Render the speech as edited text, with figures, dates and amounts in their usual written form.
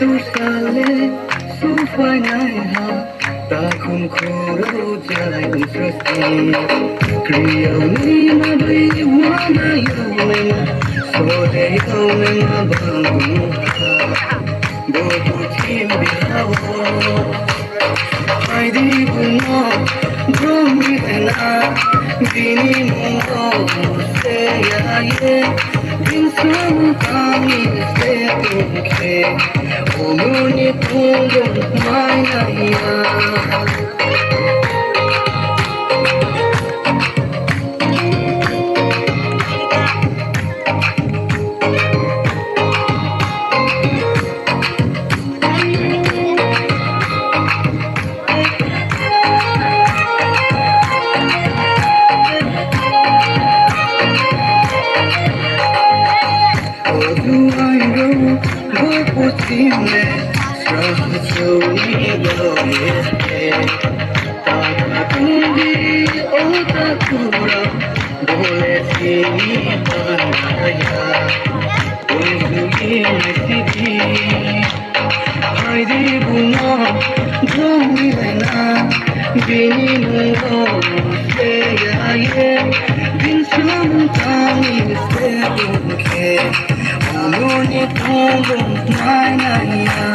sale su phai nai ha ta khum khuro jai un srasti kriyo ni ma bai wa na yo me so de ko me ma ba do tu chim bi ha wo ai di bu no drum mi na dini mo se ya ye bin sam kami se ke o muni tungo mai na ya Time, so we go Takakundi otakura Bole sini panaya Unsugi mesiti Haidi bunga Dhomi lena Bini mungo Seya ye Bin samtami se unke Umuni tungo Mainaya